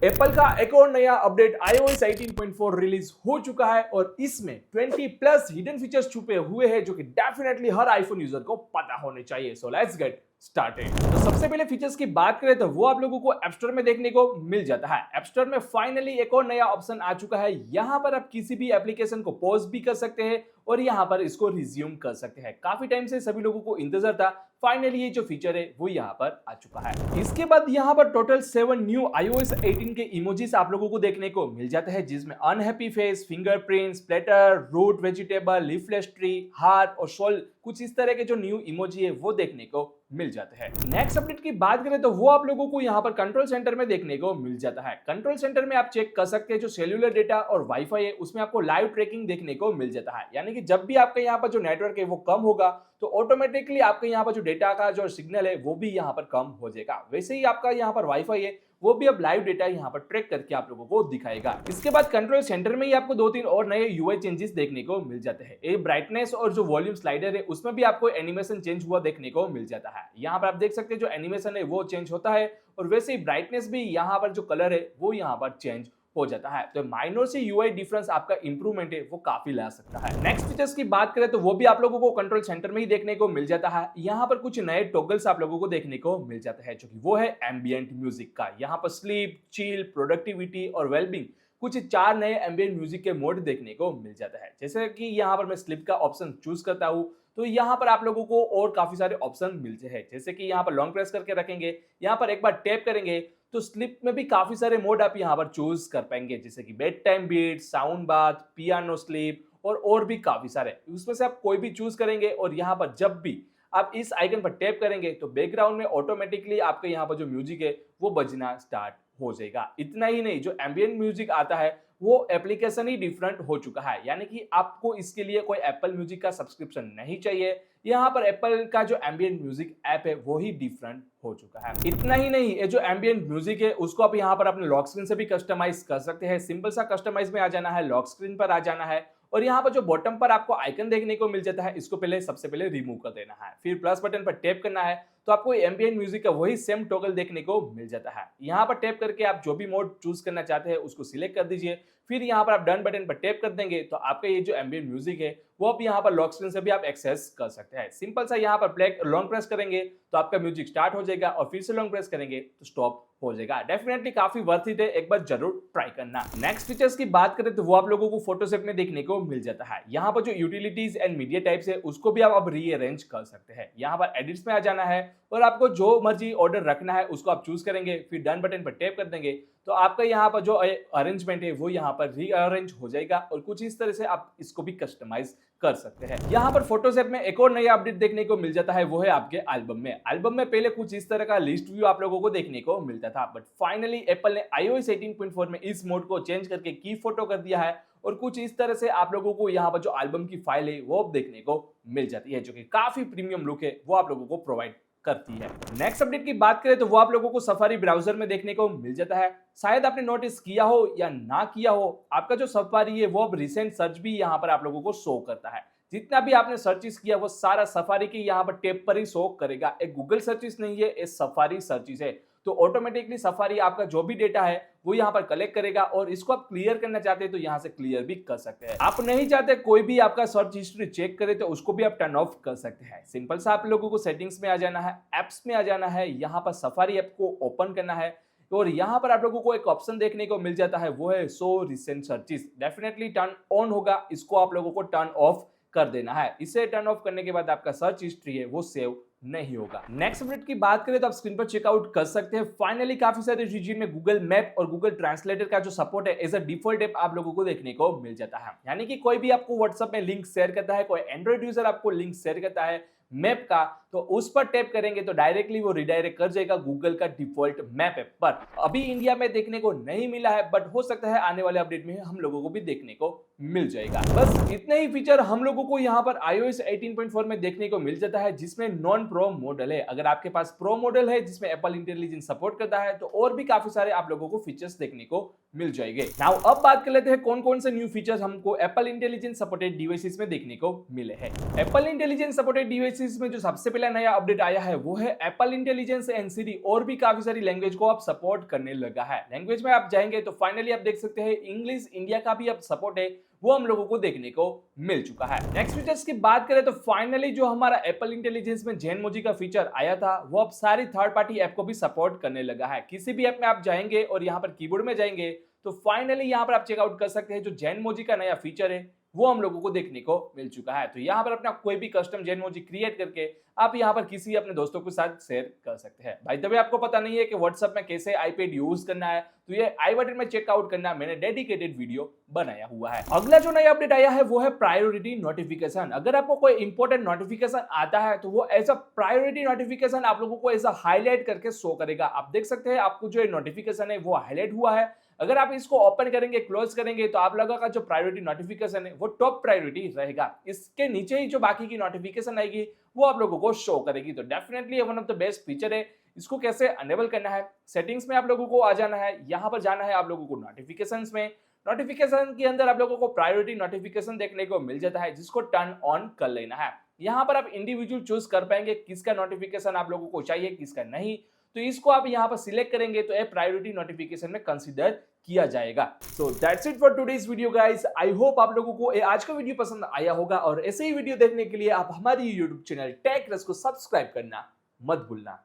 Apple का एक और नया अपडेट iOS 18.4 रिलीज हो चुका है और इसमें 20 प्लस हिडन फीचर्स छुपे हुए हैं जो कि डेफिनेटली हर आईफोन यूजर को पता होने चाहिए। So let's get started. तो सबसे पहले फीचर्स की बात करें तो वो आप लोगों को ऐप स्टोर में देखने को मिल जाता है। ऐप स्टोर में फाइनली एक और नया ऑप्शन आ चुका है। यहाँ पर आप किसी भी एप्लीकेशन को पॉज भी कर सकते हैं और यहाँ पर इसको रिज्यूम कर सकते हैं। काफी टाइम से सभी लोगों को इंतजार था, फाइनली ये जो फीचर है वो यहाँ पर आ चुका है। इसके बाद यहाँ पर टोटल 7 न्यू iOS 18 के इमोजीज आप लोगों को देखने को मिल जाते हैं, जिसमें unhappy face, fingerprint, splatter, root vegetable, leafless tree, heart और सोल, कुछ इस तरह के जो न्यू इमोजी है वो देखने को मिल जाते हैं। नेक्स्ट अपडेट की बात करें तो वो आप लोगों को यहाँ पर कंट्रोल सेंटर में देखने को मिल जाता है। कंट्रोल सेंटर में आप चेक कर सकते हैं जो सेल्यूलर डेटा और वाईफाई है उसमें आपको लाइव ट्रैकिंग देखने को मिल जाता है। यानी कि जब भी आपका यहाँ पर जो नेटवर्क है वो कम होगा तो ऑटोमेटिकली आपके यहाँ पर जो डेटा का जो सिग्नल है वो भी यहाँ पर कम हो जाएगा। वैसे ही आपका यहाँ पर वाईफाई है वो भी अब लाइव डेटा यहाँ पर ट्रैक करके आप लोगों को दिखाएगा। इसके बाद कंट्रोल सेंटर में ही आपको 2-3 और नए यूआई चेंजेस देखने को मिल जाते हैं। ये ब्राइटनेस और जो वॉल्यूम स्लाइडर है उसमें भी आपको एनिमेशन चेंज हुआ देखने को मिल जाता है। यहाँ पर आप देख सकते हैं जो एनिमेशन है वो चेंज होता है और वैसे ही ब्राइटनेस भी यहाँ पर जो कलर है वो यहाँ पर चेंज हो जाता है। तो माइनर से यूआई डिफरेंस आपका इंप्रूवमेंट है वो काफी ला सकता है। नेक्स्ट फीचर्स की बात करें तो वो भी आप लोगों को कंट्रोल सेंटर में ही देखने को मिल जाता है। यहाँ पर कुछ नए टॉगल्स आप लोगों को देखने को मिल जाता है जो कि वो है एम्बिएंट म्यूजिक का। यहाँ पर स्लीप, चिल, प्रोडक्टिविटी और वेलबींग, कुछ 4 नए एम्बिएंट म्यूजिक के मोड देखने को मिल जाता है। जैसे कि यहाँ पर मैं स्लीप का ऑप्शन चूज करता हूँ तो यहाँ पर आप लोगों को और काफी सारे ऑप्शन मिलते हैं। जैसे कि यहाँ पर लॉन्ग प्रेस करके रखेंगे, यहाँ पर एक बार टैप करेंगे तो स्लीप में भी काफी सारे मोड आप यहाँ पर चूज कर पाएंगे, जैसे कि bedtime beat, sound bath, piano sleep और भी काफी सारे। उसमें से आप कोई भी चूज करेंगे और यहाँ पर जब भी आप इस आइकन पर टैप करेंगे तो बैकग्राउंड में ऑटोमेटिकली आपके यहाँ पर जो म्यूजिक है वो बजना स्टार्ट हो जाएगा। इतना ही नहीं, जो एम्बिएंट म्यूजिक आता है वो एप्लीकेशन ही डिफरेंट हो चुका है। यानी कि आपको इसके लिए कोई एप्पल म्यूजिक का सब्सक्रिप्शन नहीं चाहिए। यहाँ पर एप्पल का जो एम्बिएंट म्यूजिक ऐप है वो ही डिफरेंट हो चुका है। इतना ही नहीं, ये जो एम्बिएंट म्यूजिक है उसको आप यहाँ पर अपने लॉक स्क्रीन से भी कस्टमाइज कर सकते हैं। सिंपल सा कस्टमाइज में आ जाना है, लॉक स्क्रीन पर आ जाना है और यहाँ पर जो बॉटम पर आपको आइकन देखने को मिल जाता है इसको सबसे पहले रिमूव कर देना है। फिर प्लस बटन पर टैप करना है तो आपको एम्बिएंट म्यूजिक का वही सेम टॉगल देखने को मिल जाता है। यहाँ पर टैप करके आप जो भी मोड चूज करना चाहते हैं उसको सिलेक्ट कर दीजिए। फिर यहाँ पर आप डन बटन पर टैप कर देंगे तो आपका ये जो एम्बिएंट म्यूजिक है वो आप यहाँ पर लॉक स्क्रीन से भी आप एक्सेस कर सकते हैं। सिंपल सा यहाँ पर लॉन्ग प्रेस करेंगे तो आपका म्यूजिक स्टार्ट हो जाएगा और फिर से लॉन्ग प्रेस करेंगे तो स्टॉप हो जाएगा। डेफिनेटली काफी वर्थ इट है, एक बार जरूर ट्राई करना। नेक्स्ट फीचर्स की बात करें तो वो आप लोगों को फोटोशॉप में देखने को मिल जाता है। यहाँ पर जो यूटिलिटीज एंड मीडिया टाइप्स है उसको भी आप अब रीअरेंज कर सकते हैं। यहाँ पर एडिट्स में आ जाना है और आपको जो मर्जी ऑर्डर रखना है उसको आप चूज करेंगे, फिर डन बटन पर टैप कर देंगे तो आपका यहाँ पर जो अरेंजमेंट है वो यहाँ पर रीअरेंज हो जाएगा और कुछ इस तरह से आप इसको भी कस्टमाइज कर सकते हैं। यहाँ पर फोटोशॉप में एक और नया अपडेट देखने को मिल जाता है, वो है आपके एल्बम में। एल्बम में पहले कुछ इस तरह का लिस्ट व्यू आप लोगों को देखने को मिलता था, बट फाइनली एप्पल ने iOS 18.4 में इस मोड को चेंज करके की फोटो कर दिया है और कुछ इस तरह से आप लोगों को यहाँ पर जो एल्बम की फाइल है वो देखने को मिल जाती है, जो कि काफी प्रीमियम लुक है वो आप लोगों को प्रोवाइड करती है। नेक्स्ट अपडेट की बात करें तो वो आप लोगों को सफारी ब्राउजर में देखने को मिल जाता है। शायद आपने नोटिस किया हो या ना किया हो, आपका जो सफारी है वो अब रिसेंट सर्च भी यहाँ पर आप लोगों को शो करता है। जितना भी आपने सर्चेस किया वो सारा सफारी के यहाँ पर टैब पर ही शो करेगा। एक गूगल सर्चेस नहीं है, ये सफारी सर्चेस है। तो ऑटोमेटिकली सफारी आपका जो भी डेटा है वो यहाँ पर कलेक्ट करेगा और इसको आप क्लियर करना चाहते हैं तो यहाँ से क्लियर भी कर सकते हैं। आप नहीं चाहते कोई भी आपका सर्च हिस्ट्री चेक करे तो उसको भी आप टर्न ऑफ कर सकते हैं। सिंपल सा आप लोगों को सेटिंग्स में आ जाना है, एप्स में आ जाना है, यहाँ पर सफारी ऐप को ओपन करना है और यहाँ पर आप लोगों को एक ऑप्शन देखने को मिल जाता है, वो है show recent searches. Definitely turn on होगा, इसको आप लोगों को टर्न ऑफ कर देना है। इसे टर्न ऑफ करने के बाद आपका सर्च हिस्ट्री है वो सेव नहीं होगा। नेक्स्ट अपडेट की बात करें तो आप स्क्रीन पर चेकआउट कर सकते हैं। फाइनली काफी सारे रीजन में गूगल मैप और गूगल ट्रांसलेटर का जो सपोर्ट है एज अ डिफॉल्ट ऐप आप लोगों को देखने को मिल जाता है। यानी कि कोई भी आपको व्हाट्सएप में लिंक शेयर करता है, कोई एंड्रॉइड यूजर आपको लिंक शेयर करता है मैप का, तो उस पर टैप करेंगे तो डायरेक्टली वो रिडायरेक्ट कर जाएगा गूगल का डिफॉल्ट मैप ऐप पर। अभी इंडिया में देखने को नहीं मिला है, बट हो सकता है आने वाले अपडेट में हम लोगों को भी देखने को मिल जाएगा। बस इतने ही फीचर हम लोगों को यहाँ पर iOS 18.4 में देखने को मिल जाता है, जिसमें नॉन प्रो मॉडल है। अगर आपके पास प्रो मॉडल है जिसमें एप्पल इंटेलिजेंस सपोर्ट करता है तो और भी काफी सारे आप लोगों को फीचर्स देखने को मिल जाएंगे। नाउ अब बात कर लेते हैं कौन कौन से न्यू फीचर्स हमको एप्पल इंटेलिजेंस सपोर्टेड डिवाइसेस में देखने को मिले हैं। एप्पल इंटेलिजेंस सपोर्टेड डिवाइसेस में जो सबसे पहला नया अपडेट आया है वो है एप्पल इंटेलिजेंस एंड सिरी और भी काफी सारी लैंग्वेज को अब सपोर्ट करने लगा है। लैंग्वेज में आप जाएंगे तो फाइनली आप देख सकते हैं इंग्लिश इंडिया का भी अब सपोर्ट है, वो हम लोगों को देखने को मिल चुका है। नेक्स्ट फीचर्स की बात करें तो फाइनली जो हमारा एप्पल इंटेलिजेंस में जेनमोजी का फीचर आया था वो अब सारी थर्ड पार्टी ऐप को भी सपोर्ट करने लगा है। किसी भी ऐप में आप जाएंगे और यहाँ पर कीबोर्ड में जाएंगे तो फाइनली यहाँ पर आप चेकआउट कर सकते हैं जो जेनमोजी का नया फीचर है वो हम लोगों को देखने को मिल चुका है। तो यहाँ पर अपना कोई भी कस्टम जेनमोजी क्रिएट करके आप यहाँ पर किसी अपने दोस्तों के साथ शेयर कर सकते हैं। भाई तभी आपको पता नहीं है कि व्हाट्सएप में कैसे आईपैड यूज करना है तो ये आई बटन में चेकआउट करना, मैंने डेडिकेटेड वीडियो बनाया हुआ है। अगला जो नया अपडेट आया है वो है प्रायोरिटी नोटिफिकेशन। अगर आपको कोई इंपॉर्टेंट नोटिफिकेशन आता है तो वो ऐसा प्रायोरिटी नोटिफिकेशन आप लोगों को ऐसा हाईलाइट करके शो करेगा। आप देख सकते हैं आपको जो नोटिफिकेशन है वो हाईलाइट हुआ है। अगर आप इसको ओपन करेंगे, क्लोज करेंगे तो आप लोगों का जो प्रायोरिटी नोटिफिकेशन है वो टॉप प्रायोरिटी रहेगा। इसके नीचे ही जो बाकी की नोटिफिकेशन आएगी वो आप लोगों को शो करेगी। तो definitely one of the best feature है। इसको कैसे अनेबल करना है, सेटिंग्स में आप लोगों को आ जाना है, यहाँ पर जाना है आप लोगों को नोटिफिकेशंस में। नोटिफिकेशन के अंदर आप लोगों को प्रायोरिटी नोटिफिकेशन देखने को मिल जाता है जिसको टर्न ऑन कर लेना है। यहाँ पर आप इंडिविजुअल चूज कर पाएंगे किसका नोटिफिकेशन आप लोगों को चाहिए, किसका नहीं। तो इसको आप यहाँ पर सिलेक्ट करेंगे तो ये प्रायोरिटी नोटिफिकेशन में कंसीडर किया जाएगा। So that's it for today's video guys. I hope आप लोगों को आज का वीडियो पसंद आया होगा और ऐसे ही वीडियो देखने के लिए आप हमारी यूट्यूब चैनल टेक रस को सब्सक्राइब करना मत भूलना।